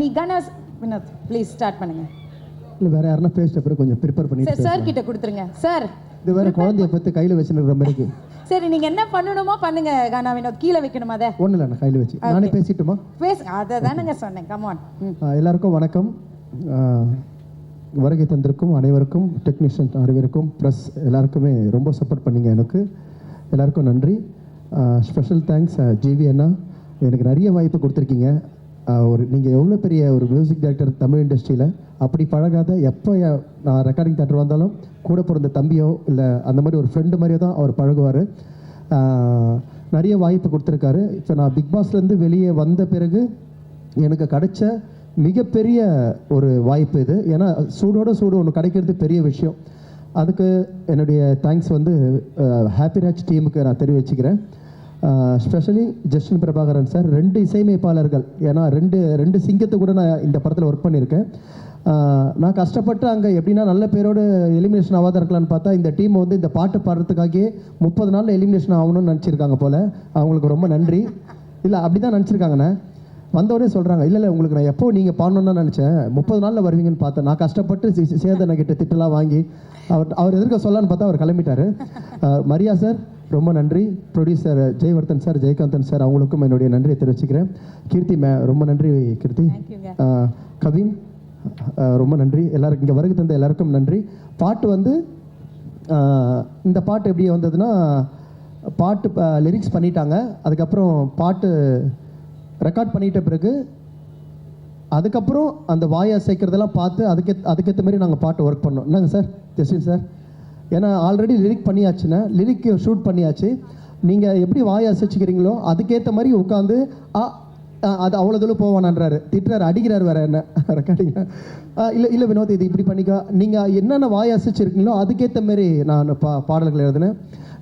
நீ Ganesh Vinod please start பண்ணுங்க. இல்லை வேற யாருன்னா பேசிட்ட பிறகு கொஞ்சம் ப்ரிப்பேர் பண்ணி சார் கிட்ட கொடுத்துருங்க சார். இது வேற குழந்தைய பற்றி கையில் வச்சுருக்கிற மாதிரி. சரி நீங்க என்ன பண்ணணுமோ பண்ணுங்க கானா வினோத். கீழே வைக்கணுமா? அதை ஒன்றும் இல்லை, நான் கையில் வச்சு நானே பேசிட்டுமா? அதை தானுங்க சொன்னேன். கமான். எல்லாருக்கும் வணக்கம். வருகை தந்திருக்கும் அனைவருக்கும், டெக்னீஷியன் அனைவருக்கும், ப்ளஸ் எல்லாருக்குமே ரொம்ப சப்போர்ட் பண்ணீங்க. எனக்கு எல்லாருக்கும் நன்றி. ஸ்பெஷல் தேங்க்ஸ் ஜிவி அண்ணா, எனக்கு நிறைய வாய்ப்பு கொடுத்துருக்கீங்க. நீங்கள் எவ்வளோ பெரிய ஒரு மியூசிக் டைரக்டர் தமிழ் இண்டஸ்ட்ரியில், அப்படி பழகாத எப்போ நான் ரெக்கார்டிங் தேட்டர் வந்தாலும் கூட பிறந்த தம்பியோ இல்லை அந்த மாதிரி ஒரு ஃப்ரெண்டு மாதிரியோ தான் அவர் பழகுவார். நிறைய வாய்ப்பு கொடுத்துருக்காரு. இப்போ நான் பிக் பாஸ்லேருந்து வெளியே வந்த பிறகு எனக்கு கிடைச்ச மிகப்பெரிய ஒரு வாய்ப்பு இது. ஏன்னா சூடோட சூடு ஒன்று கிடைக்கிறது பெரிய விஷயம். அதுக்கு என்னுடைய தேங்க்ஸ் வந்து ஹாப்பிராஜ் டீமுக்கு நான் தெரிவிச்சுக்கிறேன். ஸ்பெஷலி ஜஸ்டின் பிரபாகரன் சார், 2 இசையமைப்பாளர்கள். ஏன்னா ரெண்டு சிங்கத்தை கூட நான் இந்த படத்தில் ஒர்க் பண்ணியிருக்கேன். நான் கஷ்டப்பட்டு அங்கே எப்படின்னா நல்ல பேரோடு எலிமினேஷன் ஆகாத இருக்கலான்னு பார்த்தா, இந்த டீம் வந்து இந்த பாட்டு பாடுறதுக்காகவே 30 நாளில் எலிமினேஷன் ஆகணும்னு நினச்சிருக்காங்க போல். அவங்களுக்கு ரொம்ப நன்றி. இல்லை அப்படி தான் நினச்சிருக்காங்கண்ணே. வந்தவொடனே சொல்கிறாங்க, இல்லை உங்களுக்கு நான் எப்போ நீங்கள் பாடணுன்னு தான் நினச்சேன், 30 நாளில் வருவீங்கன்னு பார்த்தேன். நான் கஷ்டப்பட்டு சேதனை கிட்ட திட்டலாம் வாங்கி அவர் எதிர்க்க சொல்லலான்னு பார்த்தா அவர் கிளம்பிட்டார். மரியா சார் ரொம்ப நன்றி. Producer Jayewardene sir, Jayakanthan sir, அவங்களுக்கும் என்னுடைய நன்றியை தெரிவிச்சுக்கிறேன். கீர்த்தி ரொம்ப நன்றி கீர்த்தி. கவின் ரொம்ப நன்றி. எல்லாருக்கும் இங்கே வருகை தந்த எல்லாருக்கும் நன்றி. பாட்டு வந்து இந்த பாட்டு எப்படி வந்ததுன்னா, பாட்டு லிரிக்ஸ் பண்ணிட்டாங்க. அதுக்கப்புறம் பாட்டு ரெக்கார்ட் பண்ணிட்ட பிறகு அதுக்கப்புறம் அந்த வாயை அசைக்கிறதெல்லாம் பார்த்து அதுக்கேற்ற மாதிரி நாங்கள் பாட்டு ஒர்க் பண்ணோம். என்னங்க சார் ஜஸ்டின் சார்? ஏன்னா ஆல்ரெடி லிரிக் பண்ணியாச்சுன்னா, லிரிக் ஷூட் பண்ணியாச்சு. நீங்கள் எப்படி வாயை அசைச்சிக்கிறீங்களோ அதுக்கேற்ற மாதிரி உட்காந்து அது அவ்வளோ தூரம் போவானான்றாரு, திட்டுறாரு, அடிக்கிறார் வேறு என்ன ரெக்கார்டிங். இல்லை வினோத் இது இப்படி பண்ணிக்கா, நீங்கள் என்னென்ன வாயை அசைச்சிருக்கீங்களோ அதுக்கேற்ற மாரி நான் பாடல்கள் எழுதினேன்.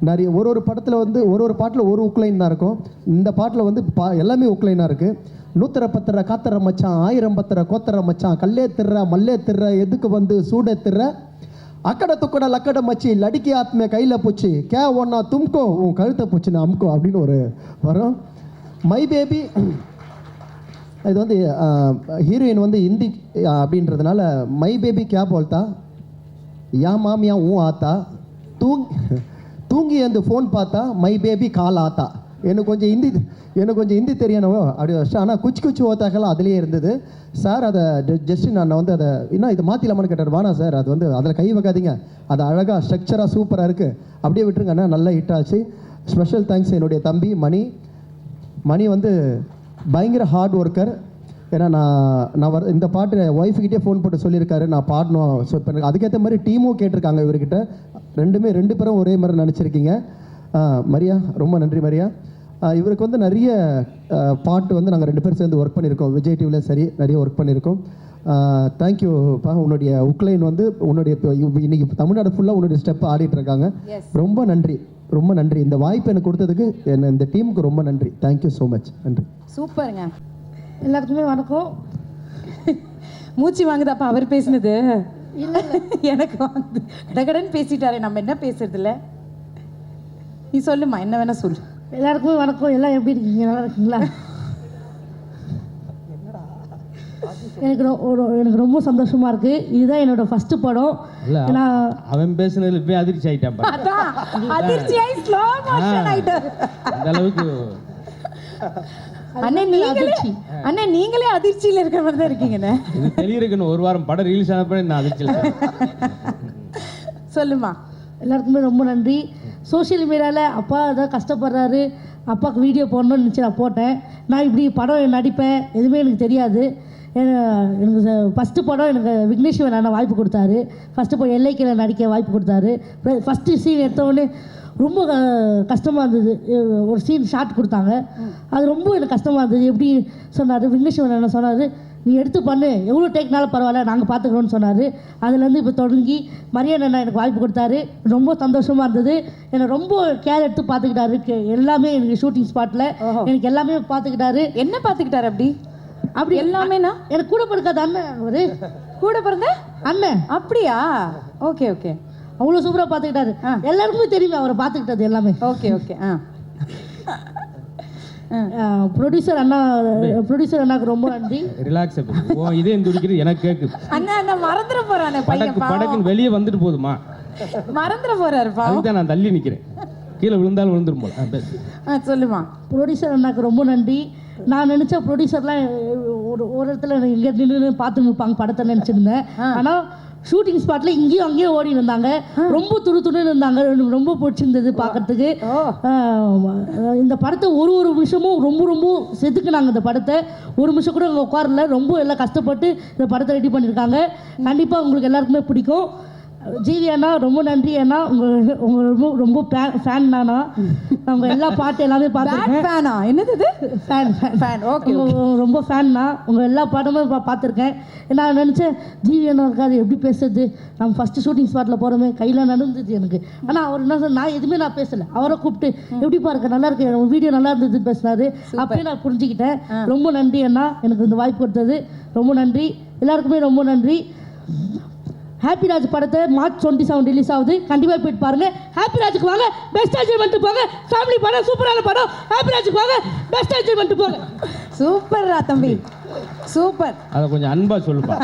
நிறைய ஒரு படத்தில் வந்து ஒரு பாட்டில் ஒரு உக்லைன் தான் இருக்கும். இந்த பாட்டில் வந்து எல்லாமே உக்லைனாக இருக்குது. 100 பத்திர காத்தர மச்சான், 1000 பத்திர கோத்தர மச்சான், கல்லே திர்ற மல்லே திர்ற எதுக்கு வந்து சூட திர்ற, அக்கடை துக்கட லக்கடை மச்சி லடிக்கி ஆத்மே கையில் போச்சு, கே ஒன்னா தும்கோ உன் கழுத்தை போச்சுன்னு அமுக்கோ அப்படின்னு ஒரு வரும். மை பேபி இது வந்து ஹீரோயின் வந்து ஹிந்தி அப்படின்றதுனால, மை பேபி கே போல்தா யா மாமியா ஊ ஆத்தா, தூங்கி அந்த ஃபோன் பார்த்தா மை பேபி கால் ஆத்தா. எனக்கு கொஞ்சம் ஹிந்தி தெரியணவோ அப்படி வச்சு. ஆனால் குச்சி ஓத்தாக்கெல்லாம் அதுலேயே இருந்தது சார். அதை ஜஸ்டின் நான் வந்து அதை இன்னும் இது மாற்றிலாமான்னு கேட்டார். வானா சார் அது வந்து அதில் கை வைக்காதீங்க, அது அழகாக ஸ்ட்ரக்சராக சூப்பராக இருக்குது, அப்படியே விட்டுருங்க அண்ணா, நல்லா ஹிட் ஆச்சு. ஸ்பெஷல் தேங்க்ஸ் என்னுடைய தம்பி மணி வந்து பயங்கர ஹார்ட் ஒர்க்கர். ஏன்னா நான் இந்த பாட்டு ஒய்ஃபுக்கிட்டே ஃபோன் போட்டு சொல்லியிருக்காரு நான் பாடணும். ஸோ இப்போ அதுக்கேற்ற மாதிரி டீமும் கேட்டிருக்காங்க இவர்கிட்ட. ரெண்டு பேரும் ஒரே மாதிரி நினச்சிருக்கீங்க. மரியா ரொம்ப நன்றி மரியா. இவருக்கு வந்து நிறைய பாட்டு வந்து நாங்கள் 2 பேரும் சேர்ந்து ஒர்க் பண்ணியிருக்கோம். விஜய் டிவியில் சரி நிறைய ஒர்க் பண்ணியிருக்கோம். தேங்க்யூப்பா. உன்னுடைய உக்லைன் வந்து இன்னைக்கு தமிழ்நாடு ஃபுல்லாக உன்னுடைய ஸ்டெப் ஆடிட்டு இருக்காங்க. ரொம்ப நன்றி. இந்த வாய்ப்பு எனக்கு கொடுத்ததுக்கு இந்த டீமுக்கு ரொம்ப நன்றி. Thank you so much. நன்றி. சூப்பருங்க. எல்லாருக்குமே வணக்கம். மூச்சு வாங்குதாப்பா அவர் பேசினது? இல்லை எனக்கு வந்து கடகடன்னு பேசிட்டாரே, நம்ம என்ன பேசுறது இல்லை. நீ சொல்லுமா, என்ன வேணா சொல்லு. எல்லாருக்குமே வணக்கம். எல்லாம் எப்படி இருக்கீங்க? நல்லா இருக்கீங்களா? எனக்கு ரொம்ப சந்தோஷமா இருக்கு. இதுதான் என்னோட ஃபர்ஸ்ட் படம். அவன் பேசுனதுல போய் அதிர்ச்சி ஆயிட்டான். அதிர்ச்சி ஆயி ஸ்லோ மோஷன் ஆயிட்டாரு. அந்த அளவுக்கு அண்ணே நீங்களே அதிர்ச்சியில இருக்கிற மாதிரி தான் இருக்கீங்கண்ணே. இது தெளியிருக்குன்னு ஒரு வாரம் படம் ரிலீஸ் ஆனப்ப நான் அதிர்ச்சியில். சொல்லுமா. எல்லாருக்குமே ரொம்ப நன்றி. சோஷியல் மீடியாவில் அப்பா தான் கஷ்டப்படுறாரு, அப்பாவுக்கு வீடியோ போடணும்னு நினச்சி நான் போட்டேன். நான் இப்படி படம் நடிப்பேன் எதுவுமே எனக்கு தெரியாது. எனக்கு ஃபஸ்ட்டு படம் எனக்கு விக்னேஸ்வரன் அண்ணா வாய்ப்பு கொடுத்தாரு. ஃபஸ்ட்டு படம் எல்லைக்கில் நடிக்க வாய்ப்பு கொடுத்தாரு. ஃபஸ்ட்டு சீன் எடுத்தோடனே ரொம்ப கஷ்டமாக இருந்தது. ஒரு சீன் ஷார்ட் கொடுத்தாங்க, அது ரொம்ப எனக்கு கஷ்டமாக இருந்தது. எப்படி சொன்னார் விக்னேஸ்வரன் அண்ணா சொன்னார், நீ எடுத்து பண்ணு, எவ்வளோ டேக்னாலும் பரவாயில்ல நாங்கள் பார்த்துக்கிறோன்னு சொன்னார். அதுலேருந்து இப்போ தொடங்கி மரியாதை அண்ணா எனக்கு வாய்ப்பு கொடுத்தாரு. ரொம்ப சந்தோஷமாக இருந்தது. என்னை ரொம்ப கேர் எடுத்து பார்த்துக்கிட்டாரு. எல்லாமே எனக்கு ஷூட்டிங் ஸ்பாட்டில் எனக்கு எல்லாமே பார்த்துக்கிட்டாரு. என்ன பார்த்துக்கிட்டாரு? அப்படி எல்லாமேனா? எனக்கு கூட பிறக்காத அண்ணன், ஒரு கூட பிறந்த அண்ணன். அப்படியா? ஓகே அவ்வளோ சூப்பராக பார்த்துக்கிட்டாரு. எல்லாருக்குமே தெரியுமே அவரை பார்த்துக்கிட்டது எல்லாமே. ஓகே ப்ரொடியூசர் அண்ணாக்கு ரொம்ப நன்றி. ரிலாக்ஸ் ஓ இதே துடிக்கிறது எனக்கு கேட்குது. அண்ணா மறந்துட போறானே பையன், படக்குன்னு வெளியே வந்துட்டு போதுமா, மறந்துட போறாரு. அதுதான் நான் தள்ளி நிற்கிறேன், கீழே விழுந்தாலும் விழுந்துரும் போல. சொல்லுமா. ப்ரொடியூசர் அண்ணாக்கு ரொம்ப நன்றி. நான் நினச்ச ப்ரொடியூசர்லாம் ஒரு இடத்துல எங்கே நின்று பார்த்து நிற்பாங்க படத்தை நினச்சிருந்தேன். ஆனால் ஷூட்டிங் ஸ்பாட்ல இங்கேயும் அங்கேயும் ஓடி இருந்தாங்க, ரொம்ப துணுன்னு இருந்தாங்க, ரொம்ப பிடிச்சிருந்தது பார்க்கறதுக்கு. இந்த படத்தை ஒரு நிமிஷமும் ரொம்ப செதுக்குனாங்க. இந்த படத்தை ஒரு நிமிஷம் கூட அங்கே உட்காரல, ரொம்ப எல்லாம் கஷ்டப்பட்டு இந்த படத்தை ரெடி பண்ணியிருக்காங்க. கண்டிப்பாக உங்களுக்கு எல்லாருக்குமே பிடிக்கும். ஜிவி அண்ணா ரொம்ப நன்றி அண்ணா, உங்க ரொம்ப ஃபேன் நானா, அவங்க எல்லா பாட்டு எல்லாமே பார்த்துருக்கேன். என்னது ரொம்ப ஃபேன்னா, உங்கள் எல்லா பாட்டுமே பார்த்துருக்கேன். நான் நினச்சேன் ஜிவி அண்ணா இருக்காது எப்படி பேசுறது, நம்ம ஃபஸ்ட்டு ஷூட்டிங் ஸ்பாட்டில் போகிறோமே கையில் நடந்துச்சு எனக்கு. ஆனால் அவர் என்ன சொன்ன, நான் எதுவுமே நான் பேசலை, அவரை கூப்பிட்டு எப்படிப்பா இருக்க நல்லா இருக்கு, வீடியோ நல்லா இருந்தது பேசினாரு. அப்பயே நான் புரிஞ்சுக்கிட்டேன். ரொம்ப நன்றி அண்ணா, எனக்கு இந்த வாய்ப்பு கொடுத்தது ரொம்ப நன்றி. எல்லாருக்குமே ரொம்ப நன்றி. ஹாப்பி ராஜ் படத்தை மார்ச் 27 ரிலீஸ் ஆகுது, கண்டிப்பாக போயிட்டு பாருங்க. ஹாப்பி ராஜுக்கு வாங்க, பெஸ்ட் என்ஜாய்மெண்ட் போங்க. ஃபேமிலி படம், சூப்பரான படம். ஹாப்பி ராஜுக்கு வாங்க, பெஸ்ட் என்ஜாய்மெண்ட் போங்க. சூப்பர்ரா தம்பி, சூப்பர். அதை கொஞ்சம் அன்பா சொல்லுப்பா.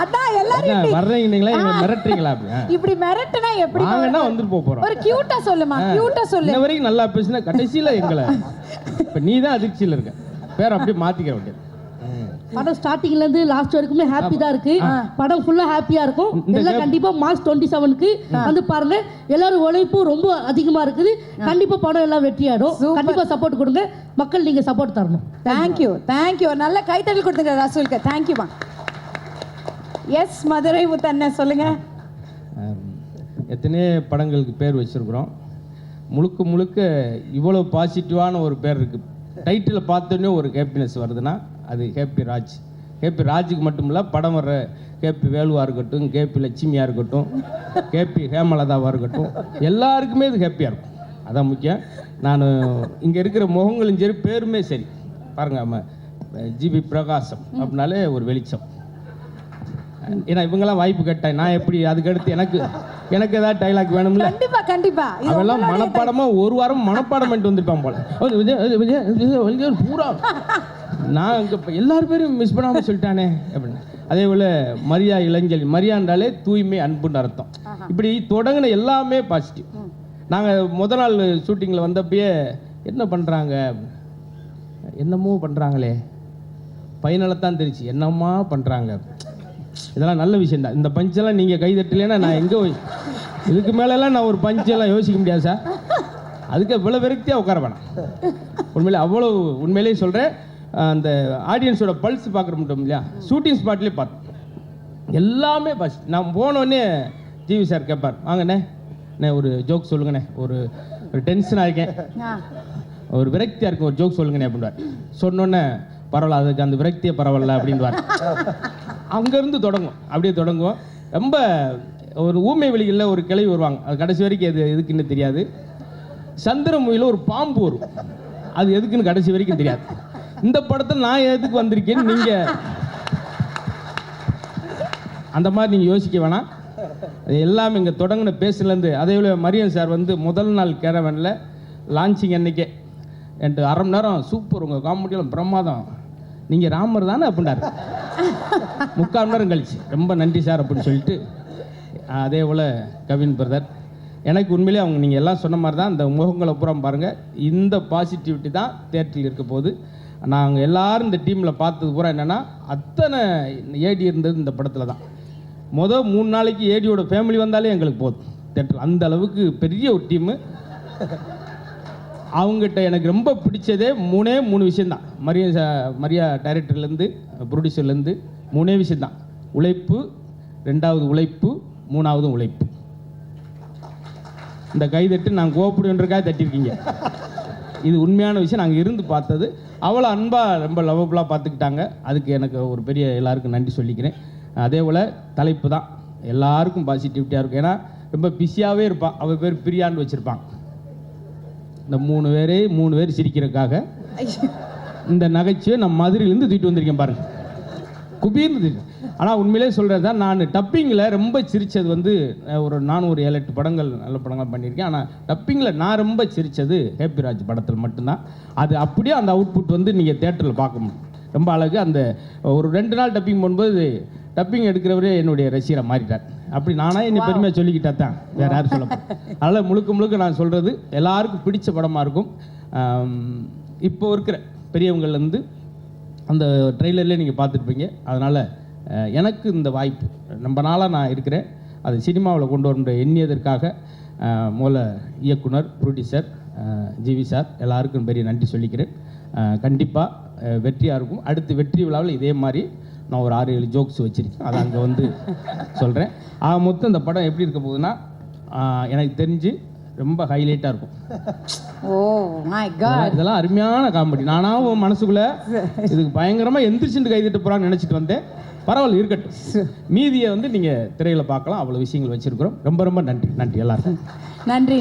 அதான் எல்லாரும் வர்றீங்களா மிரட்டுறீங்களா? இப்படி மிரட்டுனா எப்படி? வாங்கன்னா வந்துட்டு போறோம். ஒரு கியூட்டா சொல்லுமா, கியூட்டா சொல்லு. இன்ன வரைக்கும் நல்லா பேசினா கடைசியில எங்களை இப்ப நீ தான் அதிர்ச்சியில் இருக்க, பேர் அப்படியே மாத்திக்க வேண்டியது. படம் ஸ்டார்டிங்லேருந்து லாஸ்ட் வரைக்குமே ஹாப்பி தான் இருக்கு. படம் ஃபுல்லாக ஹாப்பியாக இருக்கும். எல்லாம் கண்டிப்பாக மார்ச் 27க்கு வந்து பாருங்க. எல்லாரும் உழைப்பு ரொம்ப அதிகமாக இருக்குது. கண்டிப்பாக படம் எல்லாம் வெற்றியாடும். கண்டிப்பாக சப்போர்ட் கொடுங்க மக்கள், நீங்கள் சப்போர்ட் தரணும். தேங்க்யூ. ஒரு நல்ல கைத்தட்டல் கொடுத்துங்க ரசூலுக்கு. தேங்க்யூமா. எஸ் மதுரை முத்தண்ணன் சொல்லுங்க. எத்தனையோ படங்களுக்கு பேர் வச்சிருக்கிறோம். முழுக்க இவ்வளோ பாசிட்டிவான ஒரு பேர் இருக்குது. டைட்டில் பார்த்தோன்னே ஒரு ஹாப்பினஸ் வருதுன்னா அது ஹேப்பி ராஜ். ஹேப்பி ராஜுக்கு மட்டும் இல்லை, படம் வர்ற கேபி வேலுவாக இருக்கட்டும், கேபி லட்சுமியாக இருக்கட்டும், கேபி ஹேமலதாவாக இருக்கட்டும், எல்லாருக்குமே இது ஹாப்பியாக இருக்கும். அதான் முக்கியம். நான் இங்கே இருக்கிற முகங்களும் சரி, பேருமே சரி பாருங்கள், ஜிபி பிரகாசம் அப்படின்னாலே ஒரு வெளிச்சம். ஏன்னா இவங்கெல்லாம் வாய்ப்பு கேட்டேன், நான் எப்படி அதுக்கடுத்து எனக்கு ஏதாவது டைலாக் வேணும்ல. கண்டிப்பா அவெல்லாம் மனப்பாடமா ஒரு வாரம் மனப்பாடம் பண்ணிட்டு வந்துருப்பான் போல. பூரா நான் இங்கே எல்லாரும் பேரும் மிஸ் பண்ணாமல் சொல்லிட்டானே அப்படின்னு. அதே போல் மரியா இளஞ்சலி, மரியாண்டாலே தூய்மை அன்புன்னு அர்த்தம். இப்படி தொடங்கின எல்லாமே பாசிட்டிவ். நாங்கள் முதல் நாள் ஷூட்டிங்கில் வந்தப்பயே என்ன பண்ணுறாங்க, என்னமோ பண்ணுறாங்களே, பையனெல்லாம் தெரிச்சு என்னம்மா பண்ணுறாங்க. இதெல்லாம் நல்ல விஷயம் தான். இந்த பஞ்செல்லாம் நீங்கள் கைதட்டலைன்னா நான் எங்கே இதுக்கு மேலெல்லாம் நான் ஒரு பஞ்செல்லாம் யோசிக்க முடியாது சார். அதுக்கு இவ்வளோ விரக்தியாக உட்கார வேணாம். உண்மையிலே அவ்வளோ உண்மையிலேயே சொல்கிறேன். அந்த ஆடியன்ஸோட பல்ஸ் பார்க்குற மட்டும் இல்லையா, ஷூட்டிங் ஸ்பாட்லேயே பார்த்தோம் எல்லாமே ஃபஸ்ட். நான் போனோடனே ஜிவி சார் கேட்பார், வாங்கண்ணே ஒரு ஜோக் சொல்லுங்கண்ணே, ஒரு டென்ஷனாக இருக்கேன், ஒரு விரக்தியாக இருக்கும், ஒரு ஜோக் சொல்லுங்கண்ணே அப்படின்வார். சொன்னோன்னே பரவாயில்ல, அதுக்கு அந்த விரக்தியே பரவாயில்ல அப்படின்வார். அங்கேருந்து அப்படியே தொடங்குவோம். ரொம்ப ஒரு ஊமை வெளிகளில் ஒரு கிளை வருவாங்க, அது கடைசி வரைக்கும் எது எதுக்குன்னு தெரியாது. சந்திரமுகியில் ஒரு பாம்பு வரும், அது எதுக்குன்னு கடைசி வரைக்கும் தெரியாது. இந்த படத்தில் நான் எதுக்கு வந்திருக்கேன்னு நீங்கள் அந்த மாதிரி நீங்கள் யோசிக்க வேணாம். அது எல்லாமே இங்கே தொடங்கின பேசுலேருந்து. அதே போல் மரியன் சார் வந்து முதல் நாள் கேரவனில் லான்ச்சிங் அன்னைக்கே என்கிட்ட 1/2 மணி நேரம் சூப்பர், உங்கள் காமெடியெல்லாம் பிரமாதம், நீங்கள் ராமர் தானே அப்படின்னாரு. 3/4 மணி நேரம் கழிச்சு ரொம்ப நன்றி சார் அப்படின்னு சொல்லிட்டு. அதே போல் கவின் பிரதர், எனக்கு உண்மையிலே அவங்க நீங்கள் எல்லாம் சொன்ன மாதிரி தான், இந்த முகங்களை பூரா பாருங்கள், இந்த பாசிட்டிவிட்டி தான் தேட்டரில் இருக்க போது. நாங்கள் எல்லோரும் இந்த டீமில் பார்த்தது பூரா என்னென்னா, அத்தனை ஏடி இருந்தது இந்த படத்தில் தான். 3 நாளைக்கு ஏடியோட ஃபேமிலி வந்தாலே எங்களுக்கு போதும் தேட்டரில். அந்த அளவுக்கு பெரிய ஒரு டீமு. அவங்ககிட்ட எனக்கு ரொம்ப பிடிச்சதே 3 விஷயந்தான். மரியா டைரக்டர்லேருந்து ப்ரொடியூசர்லேருந்து 3 விஷயந்தான். உழைப்பு, 2வது உழைப்பு, 3வது உழைப்பு. இந்த கைதட்டு நான் கோப்படுன்றக்காக தட்டியிருக்கீங்க. இது உண்மையான விஷயம். நாங்கள் இருந்து பார்த்தது. அவ்வளோ அன்பாக ரொம்ப லவ்வபுளாக பார்த்துக்கிட்டாங்க. அதுக்கு எனக்கு ஒரு பெரிய எல்லாருக்கும் நன்றி சொல்லிக்கிறேன். அதே போல் தலைப்பு தான் எல்லாருக்கும் பாசிட்டிவிட்டியாக இருக்கும். ஏன்னா ரொம்ப பிஸியாகவே இருப்பான். அவள் பேர் பிரியான்னு வச்சுருப்பான். இந்த 3 பேர் சிரிக்கிறதுக்காக இந்த நகைச்சுவை நம்ம மதுரையிலேருந்து தூக்கிட்டு வந்திருக்கேன் பாருங்கள். குபீர்னு. ஆனால் உண்மையிலே சொல்கிறது தான், நான் டப்பிங்கில் ரொம்ப சிரித்தது வந்து நான் ஒரு 7-8 படங்கள் நல்ல படங்கள் பண்ணியிருக்கேன். ஆனால் டப்பிங்கில் நான் ரொம்ப சிரித்தது ஹேப்பிராஜ் படத்தில் மட்டும்தான். அது அப்படியே அந்த அவுட்புட் வந்து நீங்கள் தேட்டரில் பார்க்க முடியும். ரொம்ப அழகு. அந்த ஒரு 2 நாள் டப்பிங் பண்ணும்போது டப்பிங் எடுக்கிறவரே என்னுடைய ரசிகரை மாறிட்டார். அப்படி நானாக என்னை பெருமையாக சொல்லிக்கிட்டா தான், வேறு யாரும் சொல்ல. அதனால் முழுக்க நான் சொல்கிறது எல்லாருக்கும் பிடிச்ச படமாக இருக்கும். இப்போ இருக்கிற பெரியவங்கள்லேருந்து அந்த ட்ரெய்லர்லேயே நீங்கள் பார்த்துருப்பீங்க. அதனால் எனக்கு இந்த வாய்ப்பு ரொம்ப நாளாக நான் இருக்கிறேன். அது சினிமாவில் கொண்டு வர எண்ணியதற்காக மூல இயக்குனர், ப்ரொடியூசர் ஜிவி சார் எல்லாருக்கும் பெரிய நன்றி சொல்லிக்கிறேன். கண்டிப்பாக வெற்றியாக இருக்கும். அடுத்து வெற்றி விழாவில் இதே மாதிரி நான் ஒரு 6-7 ஜோக்ஸ் வச்சுருக்கேன். அதை அங்கே வந்து சொல்கிறேன். மொத்தம் இந்த படம் எப்படி இருக்க போகுதுன்னா, எனக்கு தெரிஞ்சு ரொம்ப ஹைலைட்டாக இருக்கும். ஓ மை காட், இதெல்லாம் அருமையான காமெடி. நானாக மனசுக்குள்ளே இதுக்கு பயங்கரமாக எந்திரிச்சுட்டு கைதிட்டு போகிறான்னு நினச்சிட்டு வந்தேன். பரவாயில்ல, இருக்கட்டும். மீதியை வந்து நீங்கள் திரையில் பார்க்கலாம். அவ்வளோ விஷயங்கள் வச்சுருக்கிறோம். ரொம்ப நன்றி எல்லாருக்கும். நன்றி.